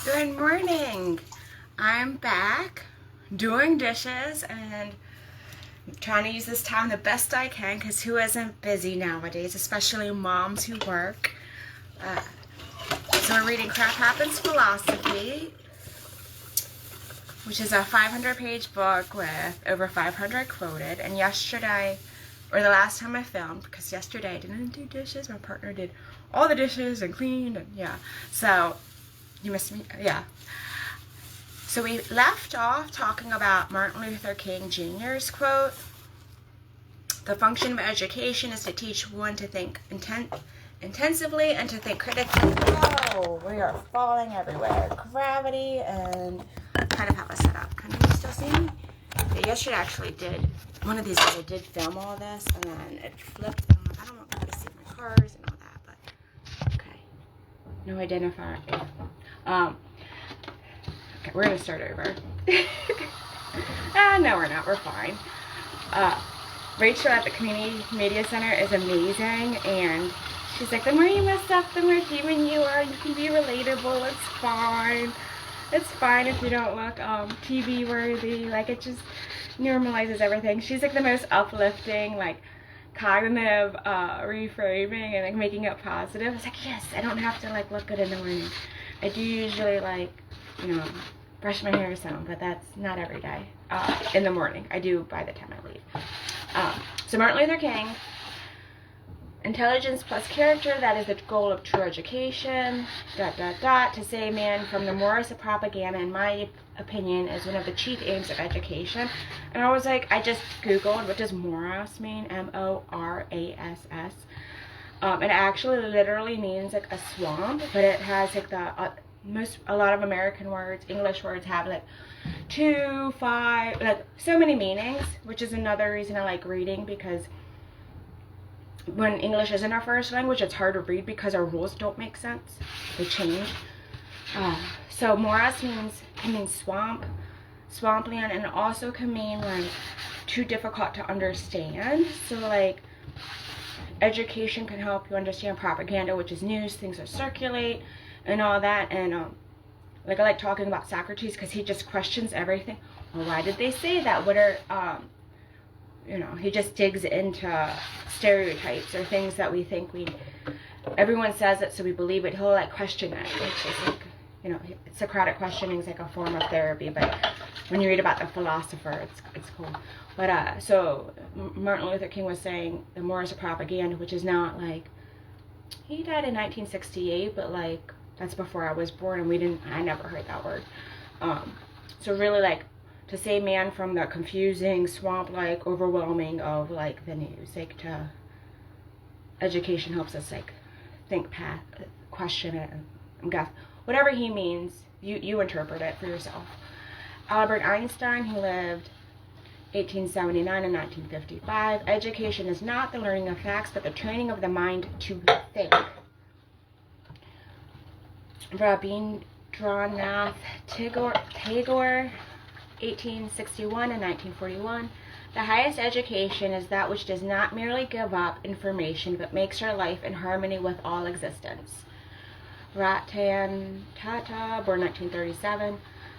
Good morning. I'm back doing dishes and trying to use this time the best I can because who isn't busy nowadays, especially moms who work. So we're reading Crap Happens Philosophy, which is a 500-page book with over 500 quoted. And yesterday, or the last time I filmed, because yesterday I didn't do dishes, my partner did all the dishes and cleaned, and yeah. So you missed me, yeah. So we left off talking about Martin Luther King Jr.'s quote. The function of education is to teach one to think intensively and to think critically. Oh, we are falling everywhere. Gravity and kind of have a setup. Can you still see me? Yeah, yesterday I actually did. One of these days I did film all this and then it flipped. And I'm like, I don't want people to see my cars and all that, but okay. No identifier. Okay, we're gonna start over. No, we're not. We're fine. Rachel at the Community Media Center is amazing, and she's like, the more you mess up, the more human you are. You can be relatable. It's fine. It's fine if you don't look TV worthy. Like, it just normalizes everything. She's like the most uplifting, like cognitive reframing and like making it positive. It's like, yes, I don't have to like look good in the morning. I do usually like, brush my hair or something, but that's not every day. In the morning. I do by the time I leave. So Martin Luther King, intelligence plus character, that is the goal of true education, ... To save man from the morass of propaganda, in my opinion, is one of the chief aims of education. And I was like, I just Googled, what does morass mean? M-O-R-A-S-S. It actually literally means like a swamp, but it has like a lot of American words, English words have like 2, 5, like so many meanings, which is another reason I like reading, because when English isn't our first language, it's hard to read because our rules don't make sense. They change. So morass can mean swamp, swampland, and it also can mean like too difficult to understand. So like education can help you understand propaganda, which is news, things that circulate, and all that. And like I like talking about Socrates because he just questions everything. Well, why did they say that? What are he just digs into stereotypes or things that we think everyone says it so we believe it. He'll like question it, which is like, Socratic questioning is like a form of therapy, but when you read about the philosopher, it's cool. But so Martin Luther King was saying the morass of propaganda, which is not like, he died in 1968, but like that's before I was born, and I never heard that word. So really like to save man from the confusing, swamp-like, overwhelming of like the news, like to education helps us like think past, question it, and guess whatever he means. You interpret it for yourself. Albert Einstein, he lived 1879 and 1955. Education is not the learning of facts, but the training of the mind to think. Rabindranath Tagore, 1861 and 1941. The highest education is that which does not merely give up information, but makes our life in harmony with all existence. Ratan Tata, born 1937.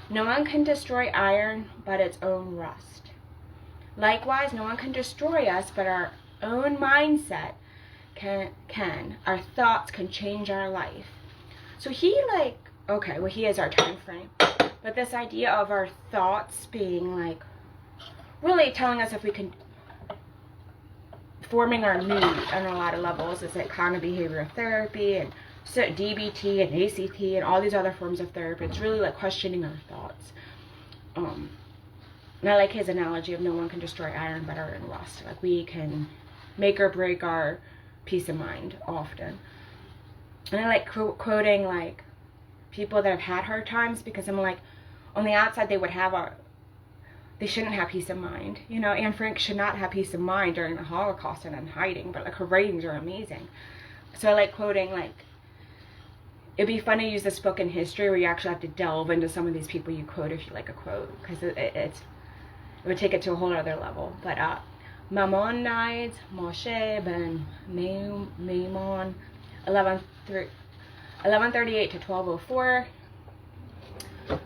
No one can destroy iron but its own rust. Likewise, no one can destroy us but our own mindset can. Our thoughts can change our life. So he he is our time frame. But this idea of our thoughts being like really telling us if we can, forming our mood on a lot of levels, is like cognitive behavioral therapy and DBT and ACT and all these other forms of therapy. It's really like questioning our thoughts. And I like his analogy of no one can destroy iron but our own rust. Like we can make or break our peace of mind often. And I like quoting like people that have had hard times, because I'm like, on the outside they shouldn't have peace of mind. Anne Frank should not have peace of mind during the Holocaust and in hiding, but like her writings are amazing. So I like quoting, like, it'd be fun to use this book in history where you actually have to delve into some of these people you quote if you like a quote, because it would take it to a whole other level. But Maimonides, Moshe ben Maimon, 1138 to 1204.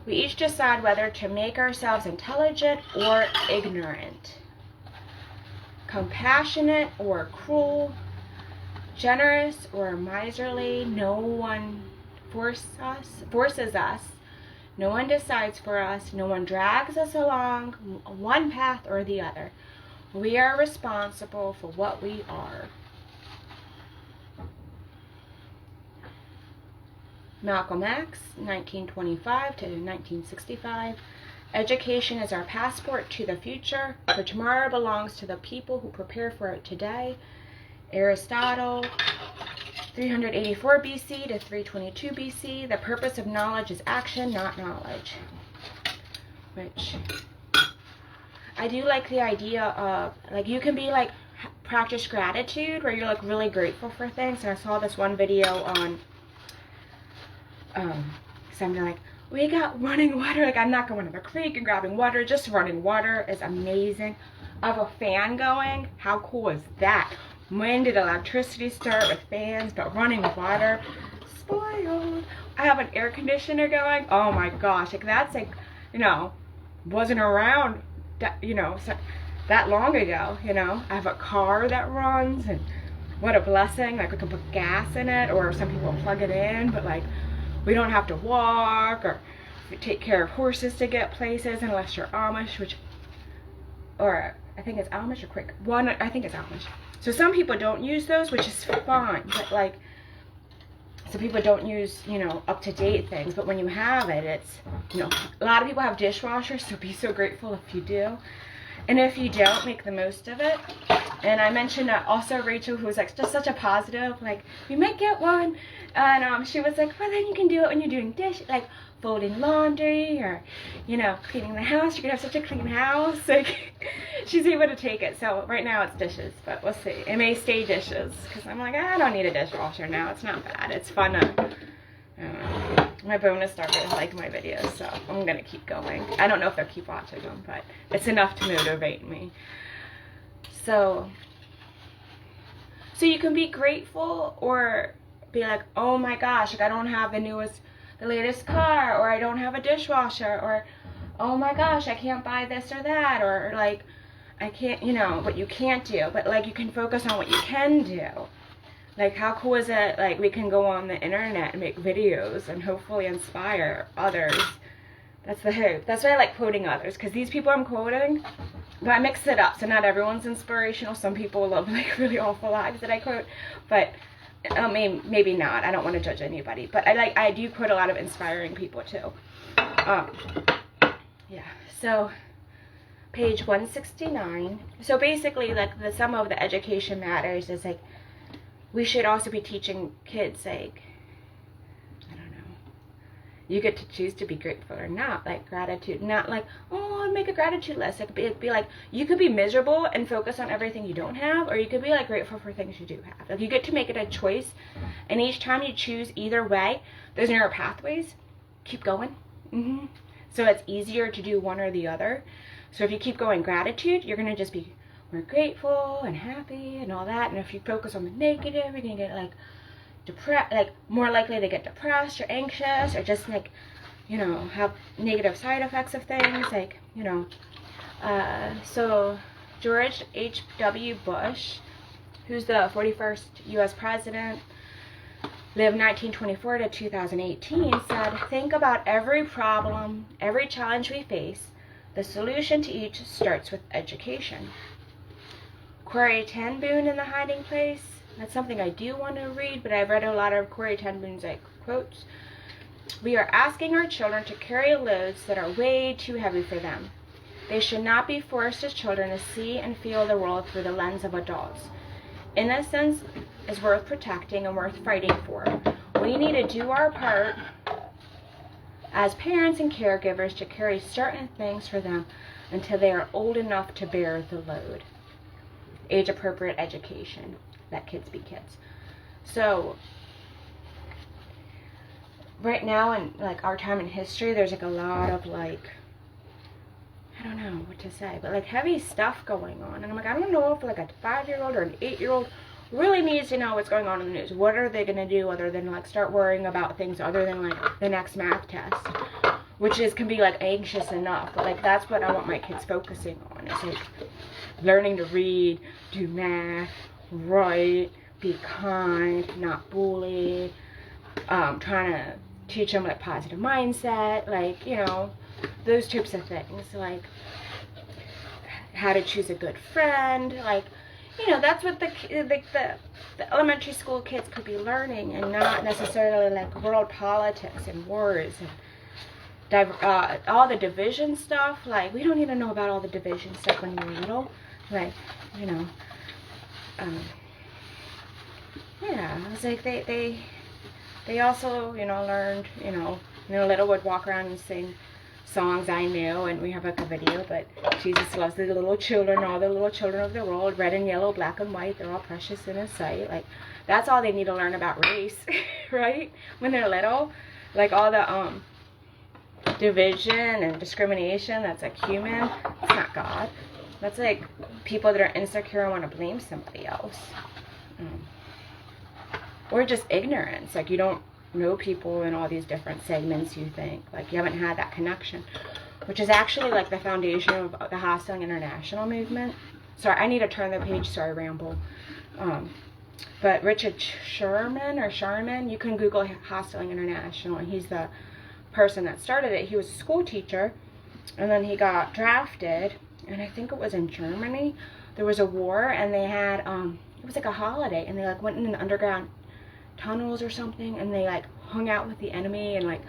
We each decide whether to make ourselves intelligent or ignorant, compassionate or cruel, generous or miserly. No one forces us. No one decides for us. No one drags us along one path or the other. We are responsible for what we are. Malcolm X, 1925 to 1965. Education is our passport to the future, for tomorrow belongs to the people who prepare for it today. Aristotle, 384 BC to 322 BC. The purpose of knowledge is action, not knowledge. Which, I do like the idea of, like, you can be like, practice gratitude, where you're like really grateful for things. And I saw this one video on, something like, we got running water. Like, I'm not going to the creek and grabbing water. Just running water is amazing. I have a fan going. How cool is that? When did electricity start with fans? But running water, spoiled. I have an air conditioner going. Oh my gosh, like that's like, you know, wasn't around, you know, so, that long ago. You know, I have a car that runs, and what a blessing. Like, we can put gas in it, or some people plug it in, but like, we don't have to walk or take care of horses to get places unless you're Amish, which, or I think it's Amish or Quaker. One, I think it's Amish. So some people don't use those, which is fine, but like, some people don't use, you know, up-to-date things, but when you have it, it's, you know, a lot of people have dishwashers, so be so grateful if you do. And if you don't, make the most of it. And I mentioned also Rachel, who was like just such a positive, like, you might get one. And she was like, well, then you can do it when you're doing like folding laundry, or, you know, cleaning the house. You're going to have such a clean house. Like, she's able to take it. So right now it's dishes, but we'll see. It may stay dishes, because I'm like, I don't need a dishwasher now. It's not bad. It's fun to, my bonus started like my videos, so I'm going to keep going. I don't know if they'll keep watching them, but it's enough to motivate me. So you can be grateful, or be like, oh my gosh, like, I don't have the latest car, or I don't have a dishwasher, or oh my gosh, I can't buy this or that, or like, I can't, you know, what you can't do, but like, you can focus on what you can do. Like, how cool is it, like, we can go on the internet and make videos and hopefully inspire others. That's the hope. That's why I like quoting others, because these people I'm quoting, but I mix it up, so not everyone's inspirational. Some people love like really awful lives that I quote, but maybe not. I don't want to judge anybody, but I do quote a lot of inspiring people too. Yeah, so page 169. So basically, like, some of the education matters is like, we should also be teaching kids, like, I don't know, you get to choose to be grateful or not, like gratitude, not like, oh, I'll make a gratitude list. It could be like, you could be miserable and focus on everything you don't have, or you could be like grateful for things you do have. Like, you get to make it a choice, and each time you choose either way, those neural pathways keep going. So it's easier to do one or the other. So if you keep going gratitude, you're going to just be more grateful and happy and all that. And if you focus on the negative, you're going to get like depressed, like more likely to get depressed or anxious, or just like, you know, have negative side effects of things, like, you know. So George H.W. Bush, who's the 41st U.S. president, lived 1924 to 2018, said, think about every problem, every challenge we face. The solution to each starts with education. Corrie ten Boom in The Hiding Place. That's something I do want to read, but I've read a lot of Corrie ten Boom's like quotes. We are asking our children to carry loads that are way too heavy for them. They should not be forced as children to see and feel the world through the lens of adults. Innocence is worth protecting and worth fighting for. We need to do our part as parents and caregivers to carry certain things for them until they are old enough to bear the load. Age-appropriate education. Let kids be kids. So, right now in like our time in history, there's like a lot of like, I don't know what to say, but like heavy stuff going on. And I'm like, I don't know if like a 5-year-old or an 8-year-old really needs to know what's going on in the news. What are they going to do other than like start worrying about things other than like the next math test? which is can be like anxious enough, but like that's what I want my kids focusing on. It's like learning to read, do math, write, be kind, not bully, trying to teach them like positive mindset, like, you know, those types of things, like how to choose a good friend, like, you know, that's what the elementary school kids could be learning, and not necessarily like world politics and wars and all the division stuff. Like, we don't need to know about all the division stuff when you're little. Like, you know, yeah, I was like, they also, you know, learned, you know, little would walk around and sing songs I knew, and we have like a video, but Jesus loves the little children, all the little children of the world, red and yellow, black and white, they're all precious in His sight. Like, that's all they need to learn about race, right? When they're little, like all the division and discrimination, that's like human, it's not God. That's like people that are insecure and want to blame somebody else. Or just ignorance, like you don't know people in all these different segments, you think, like you haven't had that connection, which is actually like the foundation of the Hosteling International movement. Sorry, I need to turn the page, sorry, ramble. But Richard Sherman, you can Google Hosteling International, and he's the person that started it. He was a school teacher, and then he got drafted, and I think it was in Germany. There was a war, and they had, it was like a holiday, and they like went in an underground tunnels or something, and they like hung out with the enemy and like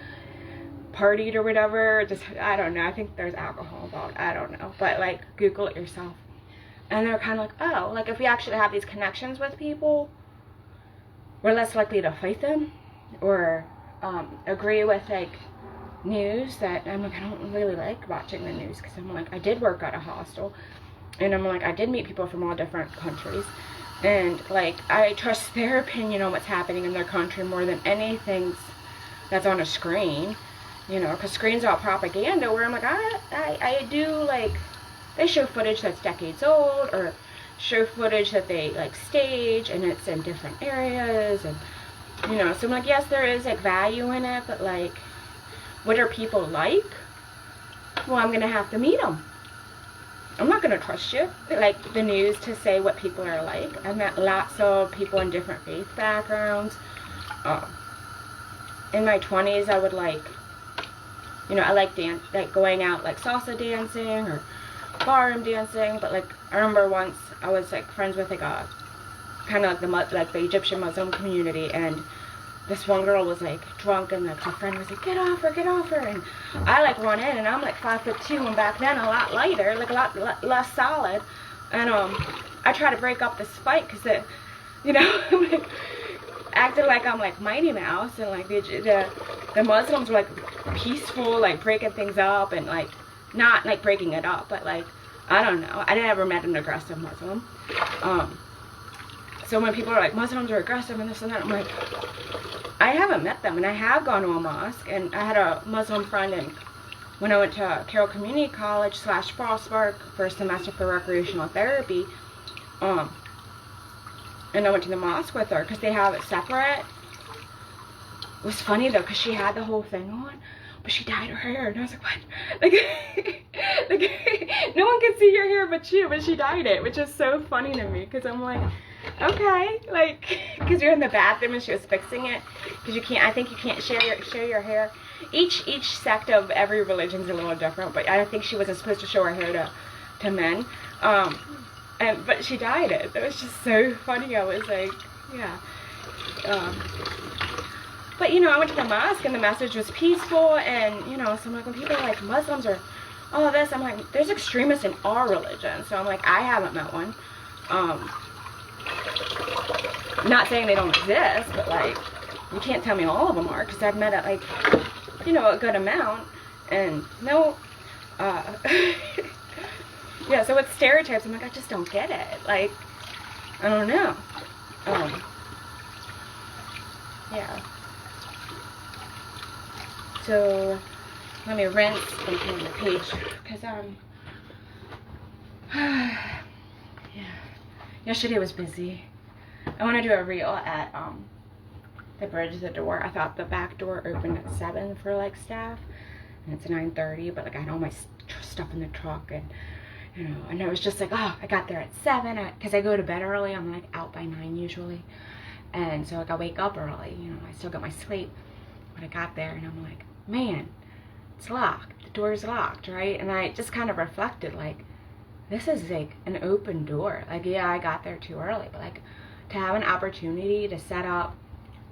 partied or whatever. Just, I don't know, I think there's alcohol involved, I don't know, but like Google it yourself. And they're kind of like, oh, like if we actually have these connections with people, we're less likely to fight them or agree with like news that I'm like, I don't really like watching the news, because I'm like, I did work at a hostel, and I'm like, I did meet people from all different countries, and like I trust their opinion on what's happening in their country more than anything that's on a screen, you know, because screens are all propaganda, where I'm like, I do, like, they show footage that's decades old, or show footage that they like stage and it's in different areas, and you know, so I'm like, yes, there is like value in it, but like, what are people like? Well, I'm gonna have to meet them. I'm not gonna trust you, like the news, to say what people are like. I met lots of people in different faith backgrounds. In my 20s, I would like, you know, I like going out like salsa dancing or ballroom dancing. But like, I remember once I was like friends with like a kind of like the Egyptian Muslim community, and this one girl was like drunk, and like her friend was like, get off her, and I like run in, and I'm like 5'2", and back then a lot lighter, like a lot less solid, and I try to break up this fight, because it, you know, like, acting like I'm like Mighty Mouse, and like the Muslims were like peaceful, like breaking things up, and like not like breaking it up, but like, I don't know, I never met an aggressive Muslim. So when people are like, Muslims are aggressive and this and that, I'm like, I haven't met them, and I have gone to a mosque, and I had a Muslim friend, and when I went to Carroll Community College / Frostburg for a semester for recreational therapy, and I went to the mosque with her, because they have it separate. It was funny though, because she had the whole thing on, but she dyed her hair, and I was like, what? Like, no one can see your hair but you, but she dyed it, which is so funny to me, because I'm like, okay, like, because you're in the bathroom and she was fixing it, because you can't, I think you can't share your hair. Each sect of every religion is a little different, but I think she wasn't supposed to show her hair to men, but she dyed it. It was just so funny. I was like, yeah. But you know, I went to the mosque, and the message was peaceful, and you know, so I'm like, when people are like, Muslims are all this, I'm like, there's extremists in all religions, so I'm like, I haven't met one. Not saying they don't exist, but like, you can't tell me all of them are, because I've met at like, you know, a good amount, and no, yeah, so with stereotypes, I'm like, I just don't get it, like, I don't know, yeah, so, let me rinse and clean the page, because, yeah, yesterday was busy. I want to do a reel at the bridge, the door. I thought the back door opened at 7 for like staff, and it's 9:30, but like I had all my stuff in the truck, and and I was just like, oh, I got there at 7, because I go to bed early. I'm like out by 9 usually, and so like I wake up early, I still got my sleep. But I got there and I'm like, man, it's locked, the door's locked, right? And I just kind of reflected, like, this is like an open door. Like, yeah, I got there too early, but like to have an opportunity to set up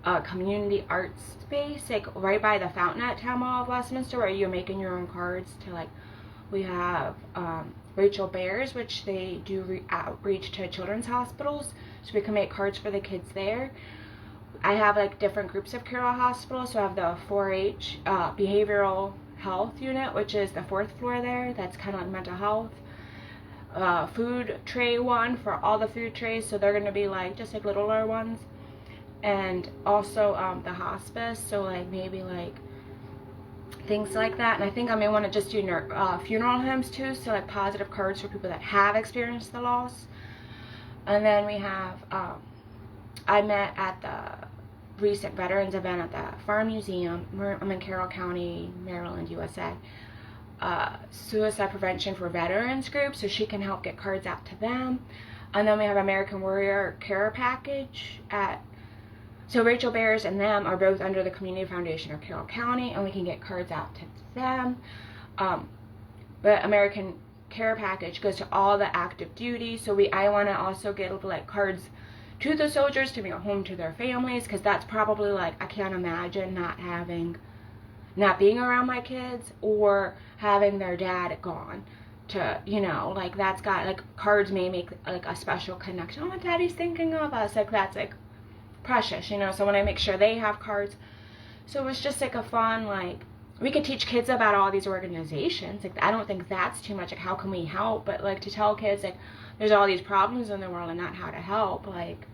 a community arts space, like right by the fountain at Town Hall of Westminster, where you're making your own cards to, like, we have Rachel Bears, which they do outreach to children's hospitals, so we can make cards for the kids there. I have like different groups of Carroll Hospital, so I have the 4-H behavioral health unit, which is the 4th floor there. That's kind of like mental health. Food tray one for all the food trays, so they're going to be like just like littler ones. And also the hospice, so like maybe like things like that. And I think I may want to just do funeral homes too, so like positive cards for people that have experienced the loss. And then we have I met at the recent veterans event at the Farm Museum. I'm in Carroll County, Maryland, USA. Suicide prevention for veterans group, so she can help get cards out to them. And then we have American Warrior Care Package so Rachel Bears and them are both under the Community Foundation of Carroll County, and we can get cards out to them. But American Care Package goes to all the active duty, so I want to also get like cards to the soldiers to bring home to their families, because that's probably like, I can't imagine not being around my kids or having their dad gone to, like that's got, like cards may make like a special connection. Oh, my daddy's thinking of us, like that's like precious, so when I make sure they have cards. So it was just like a fun, like, we could teach kids about all these organizations. Like, I don't think that's too much, like how can we help, but like to tell kids like there's all these problems in the world and not how to help, like,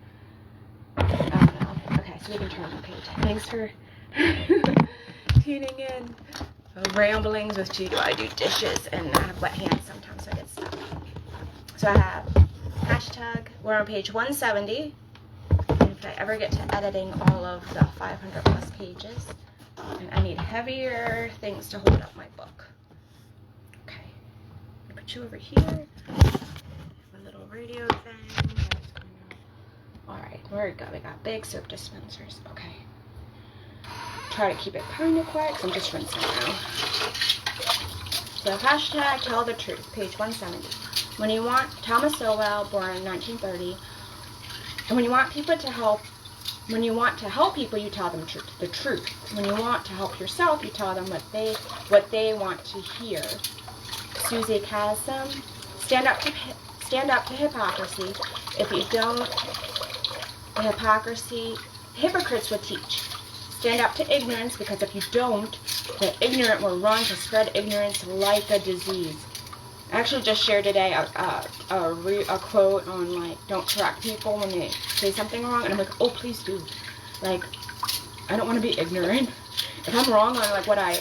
I don't know. Okay, so we can turn the page. Thanks for tuning in. Ramblings with G. I do dishes and I have wet hands sometimes, so I get stuck. So I have hashtag, we're on page 170. And if I ever get to editing all of the 500 plus pages, and I need heavier things to hold up my book. Okay, I'll put you over here. My little radio thing. Alright, where we go? We got big soap dispensers. Okay. Try to keep it kind of quiet because I'm just rinsing now. So hashtag tell the truth, page 170. When you want, Thomas Sowell, born in 1930, and when you want to help people, you tell them the truth. When you want to help yourself, you tell them what they want to hear. Susie Chasm, stand up to hypocrisy. If you don't, hypocrites will teach. Stand up to ignorance, because if you don't, the ignorant will run to spread ignorance like a disease. I actually just shared today a quote on, like, don't correct people when they say something wrong, and I'm like, oh, please do. Like, I don't want to be ignorant. If I'm wrong on, like, what I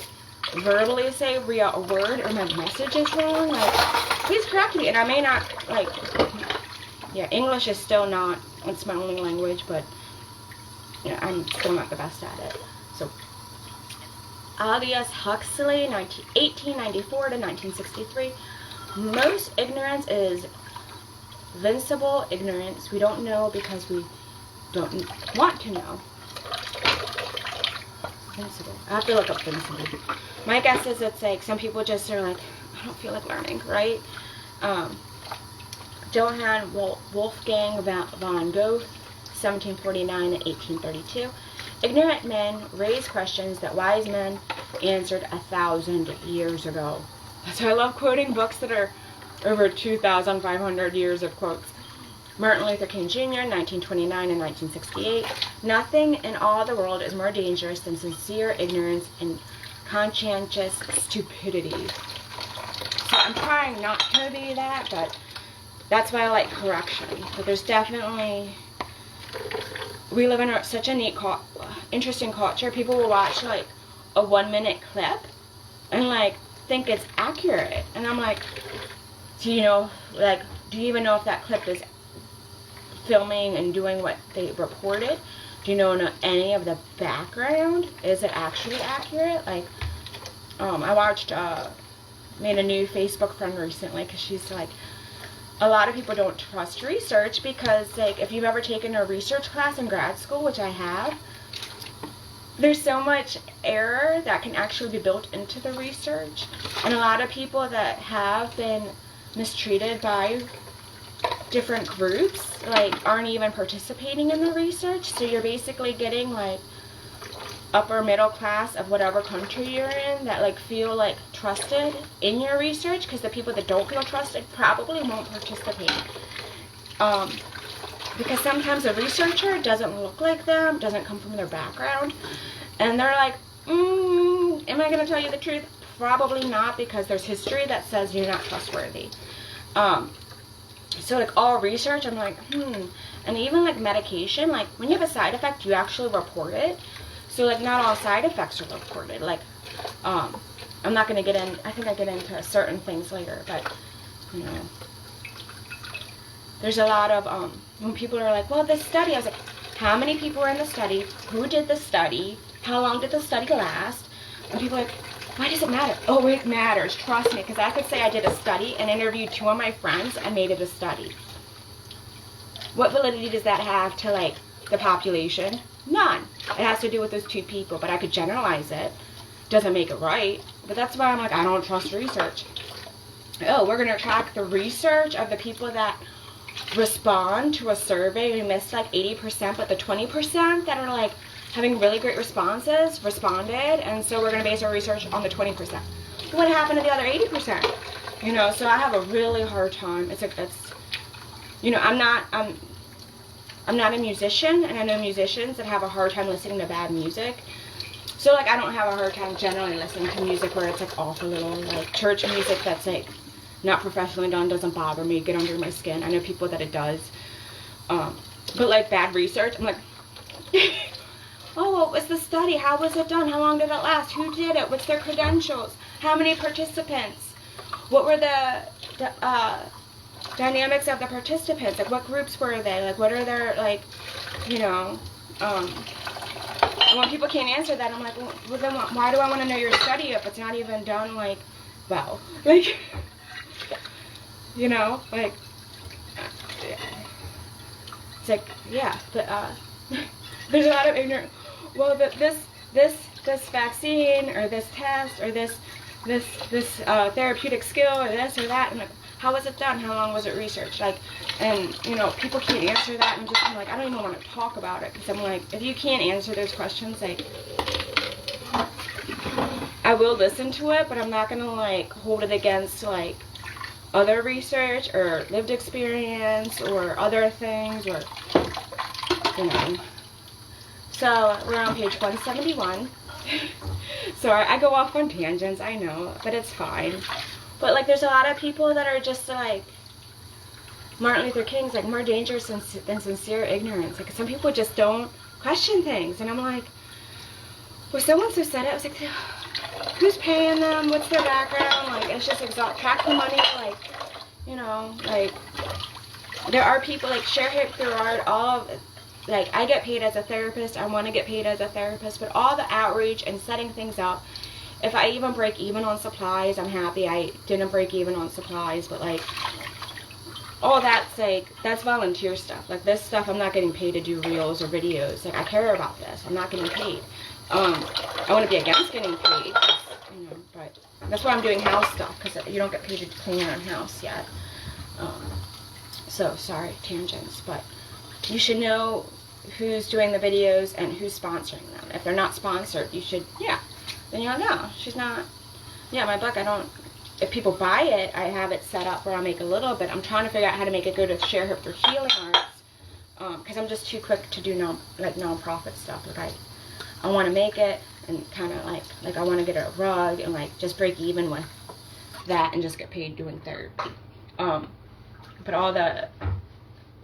verbally say via a word, or my message is wrong, like, please correct me. And I may not, like, yeah, English is still not, it's my only language, but I'm still not the best at it. So, Aldous Huxley, 1894 to 1963. Most ignorance is vincible ignorance. We don't know because we don't want to know. Vincible. I have to look up vincible. My guess is it's like some people just are like, I don't feel like learning, right? Johann Wolfgang von Goethe, 1749 to 1832. Ignorant men raise questions that wise men answered 1,000 years ago. That's why I love quoting books that are over 2,500 years of quotes. Martin Luther King Jr., 1929 and 1968. Nothing in all the world is more dangerous than sincere ignorance and conscientious stupidity. So I'm trying not to be that, but that's why I like correction. But there's definitely, we live in such a neat, interesting culture. People will watch like a 1-minute clip and like think it's accurate, and I'm like, do you even know if that clip is filming and doing what they reported? Do you know any of the background? Is it actually accurate? Like, I watched, made a new Facebook friend recently, because she's like, a lot of people don't trust research because, like, if you've ever taken a research class in grad school, which I have, there's so much error that can actually be built into the research. And a lot of people that have been mistreated by different groups, like, aren't even participating in the research. So you're basically getting, like, upper middle class of whatever country you're in that, like, feel, like, trusted in your research, because the people that don't feel trusted probably won't participate. Because sometimes a researcher doesn't look like them, doesn't come from their background, and they're like, am I going to tell you the truth? Probably not, because there's history that says you're not trustworthy. So, like, all research, I'm like, and even, like, medication, like, when you have a side effect, you actually report it. So, like, not all side effects are reported. Like, I'm not going to get in, I think I get into certain things later, but, you know, there's a lot of, when people are like, well, this study, I was like, how many people were in the study? Who did the study? How long did the study last? And people are like, why does it matter? Oh, it matters. Trust me, because I could say I did a study and interviewed 2 of my friends and made it a study. What validity does that have to, like, the population? None. It has to do with those 2 people, but I could generalize it. Doesn't make it right. But that's why I'm like, I don't trust research. Oh, we're going to track the research of the people that respond to a survey. We missed like 80%, but the 20% that are like having really great responses responded, and so we're going to base our research on the 20%. What happened to the other 80%? You know, so I have a really hard time. It's you know, I'm not a musician, and I know musicians that have a hard time listening to bad music. So, like, I don't have a hard time generally listening to music where it's, like, off a little. Like, church music that's, like, not professionally done doesn't bother me, get under my skin. I know people that it does. But, like, bad research, I'm like, oh, what was the study? How was it done? How long did it last? Who did it? What's their credentials? How many participants? What were the dynamics of the participants? Like, what groups were they? Like, what are their, like, you know, and when people can't answer that, I'm like, well, then why do I want to know your study if it's not even done, like, well? Like, you know, like, it's like, yeah, but, there's a lot of ignorant, well, this vaccine, or this test, or this therapeutic skill, or this or that, and like, how was it done? How long was it researched? Like, and, you know, people can't answer that, and just kind of like, I don't even want to talk about it, because I'm like, if you can't answer those questions, like, I will listen to it, but I'm not going to, like, hold it against, like, other research, or lived experience, or other things, or, you know. So, we're on page 171. Sorry, I go off on tangents, I know, but it's fine. But, like, there's a lot of people that are just, like, Martin Luther King's, like, more dangerous than sincere ignorance. Like, some people just don't question things. And I'm like, well, someone so said it, I was like, who's paying them? What's their background? Like, it's just track the money, like, you know, like, there are people, like, Cher Thurard, all of, like, I get paid as a therapist, I want to get paid as a therapist, but all the outreach and setting things up, if I even break even on supplies, I'm happy I didn't break even on supplies, but, like, all that's, like, that's volunteer stuff. Like, this stuff, I'm not getting paid to do reels or videos. Like, I care about this. I'm not getting paid. I want to be against getting paid, you know, but that's why I'm doing house stuff, because you don't get paid to clean your own house yet. So, sorry, tangents, but you should know who's doing the videos and who's sponsoring them. If they're not sponsored, you should, yeah, then you'll know. She's not, yeah, my book, I don't, if people buy it, I have it set up where I make a little bit. I'm trying to figure out how to make it go to Share Hope for Healing Arts, because I'm just too quick to do non-profit stuff. Like, I want to make it and kind of like I want to get a rug and, like, just break even with that and just get paid doing therapy. But all the,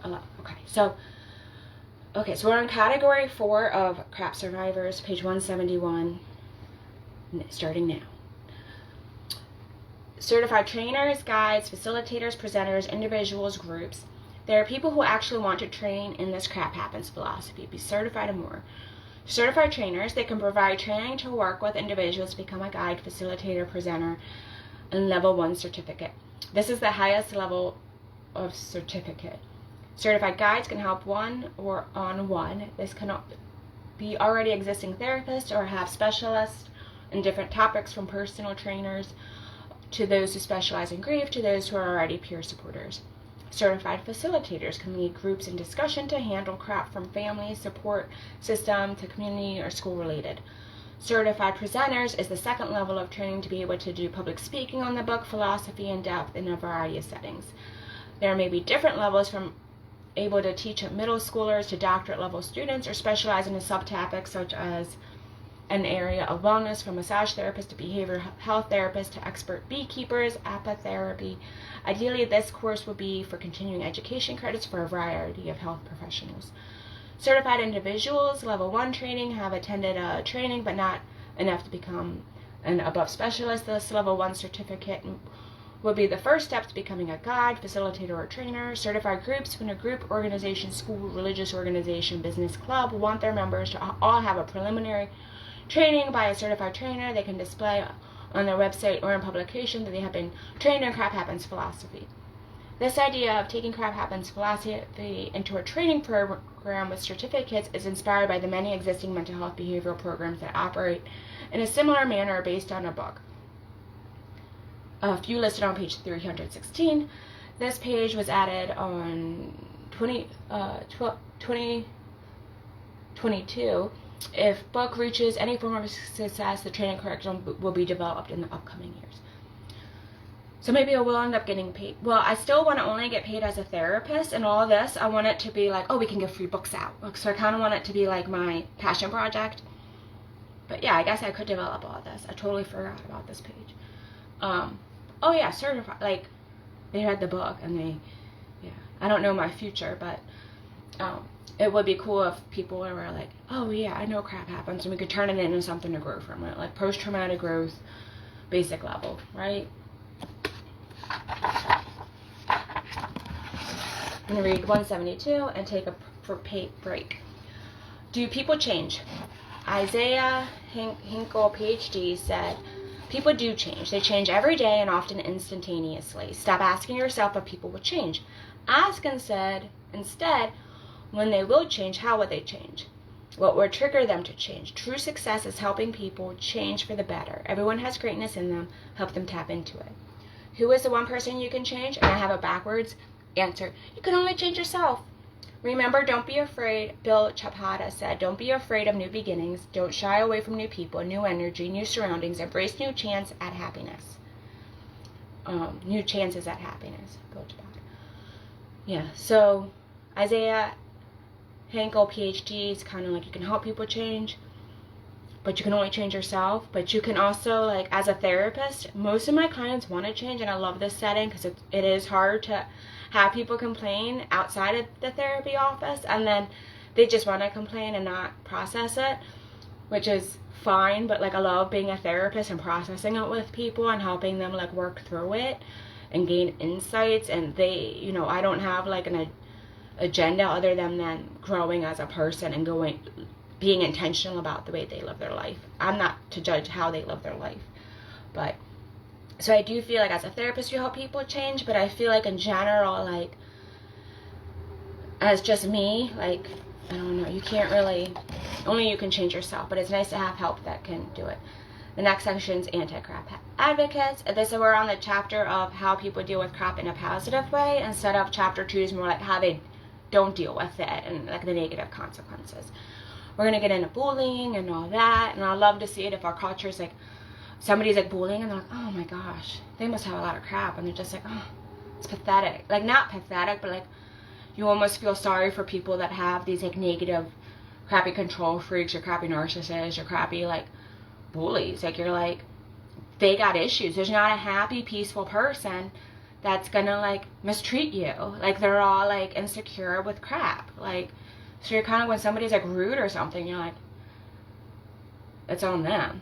okay, so we're on category 4 of crap survivors, page 171, starting now. Certified trainers, guides, facilitators, presenters, individuals, groups. There are people who actually want to train in this crap happens philosophy, be certified and more. Certified trainers, they can provide training to work with individuals to become a guide, facilitator, presenter, and level 1 certificate. This is the highest level of certificate. Certified guides can help one-on-one. This cannot be already existing therapists or have specialists in different topics, from personal trainers to those who specialize in grief to those who are already peer supporters. Certified facilitators can lead groups in discussion to handle crap from family support system to community or school related. Certified presenters is the second level of training to be able to do public speaking on the book, philosophy in depth in a variety of settings. There may be different levels, from able to teach middle schoolers to doctorate level students, or specialize in a subtopic such as an area of wellness, from massage therapist to behavioral health therapist to expert beekeepers, apitherapy. Ideally, this course would be for continuing education credits for a variety of health professionals. Certified individuals, level 1 training, have attended a training but not enough to become an above specialist. This level 1 certificate would be the first step to becoming a guide, facilitator, or trainer. Certified groups, when a group, organization, school, religious organization, business, club want their members to all have a preliminary training by a certified trainer, they can display on their website or in publication that they have been trained in Crap Happens philosophy. This idea of taking Crap Happens philosophy into a training program with certificates is inspired by the many existing mental health behavioral programs that operate in a similar manner based on a book. A few listed on page 316. This page was added on 2022. If book reaches any form of success, the training curriculum will be developed in the upcoming years. So maybe I will end up getting paid. Well, I still want to only get paid as a therapist, and all of this, I want it to be like, oh, we can give free books out. So I kind of want it to be like my passion project. But yeah, I guess I could develop all of this. I totally forgot about this page. Oh yeah, certified. Like, they read the book, and I don't know my future, but it would be cool if people were like, oh yeah, I know Crap Happens, and we could turn it into something to grow from it, like post-traumatic growth, basic level, right? I'm going to read 172 and take a break. Do people change? Isaiah Hinkle, PhD, said, people do change. They change every day and often instantaneously. Stop asking yourself if people will change. Ask instead, when they will change, how will they change? What will trigger them to change? True success is helping people change for the better. Everyone has greatness in them. Help them tap into it. Who is the one person you can change? And I have a backwards answer. You can only change yourself. Remember, don't be afraid. Bill Chapata said, don't be afraid of new beginnings. Don't shy away from new people, new energy, new surroundings. Embrace new chance at happiness. New chances at happiness. Bill Chapata. Yeah, so Isaiah Hankel, PhD, is kind of like, you can help people change, but you can only change yourself. But you can also, like, as a therapist, most of my clients want to change, and I love this setting because it is hard to have people complain outside of the therapy office, and then they just want to complain and not process it, which is fine. But like, I love being a therapist and processing it with people and helping them like work through it and gain insights. And they, you know, I don't have like an agenda other than growing as a person and being intentional about the way they live their life. I'm not to judge how they live their life, but so I do feel like as a therapist you help people change, but I feel like in general, like as just me, like I don't know, you can't really, only you can change yourself, but it's nice to have help that can do it. The next section is anti-crap advocates. We're on the chapter of how people deal with crap in a positive way, instead of chapter 2 is more like how they don't deal with it and like the negative consequences. We're going to get into bullying and all that, and I love to see it if our culture is like, somebody's like bullying and they're like, oh my gosh, they must have a lot of crap, and they're just like, oh, it's pathetic. Like, not pathetic, but like, you almost feel sorry for people that have these like negative, crappy control freaks or crappy narcissists or crappy like bullies. Like, you're like, they got issues. There's not a happy, peaceful person that's gonna like mistreat you. Like, they're all like insecure with crap. Like, so you're kind of, when somebody's like rude or something, you're like, it's on them.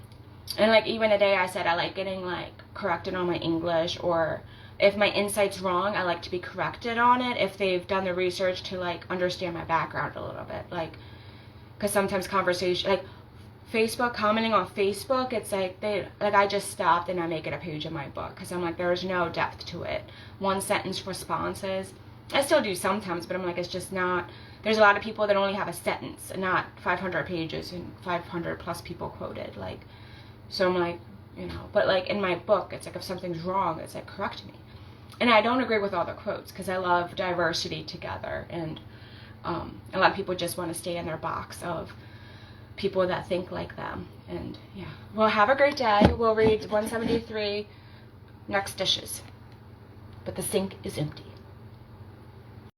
And like, even today I said I like getting like corrected on my English, or if my insight's wrong, I like to be corrected on it if they've done the research to like understand my background a little bit. Like, because sometimes conversation, like Facebook, commenting on Facebook, it's like I just stopped and I make it a page in my book because I'm like, there's no depth to it. One sentence responses. I still do sometimes, but I'm like, it's just not. There's a lot of people that only have a sentence and not 500 pages and 500 plus people quoted. Like, so I'm like, you know, but like in my book, it's like if something's wrong, it's like, correct me. And I don't agree with all the quotes because I love diversity together, and a lot of people just want to stay in their box of people that think like them. And yeah, well, have a great day. We'll read 173 next dishes, but the sink is empty.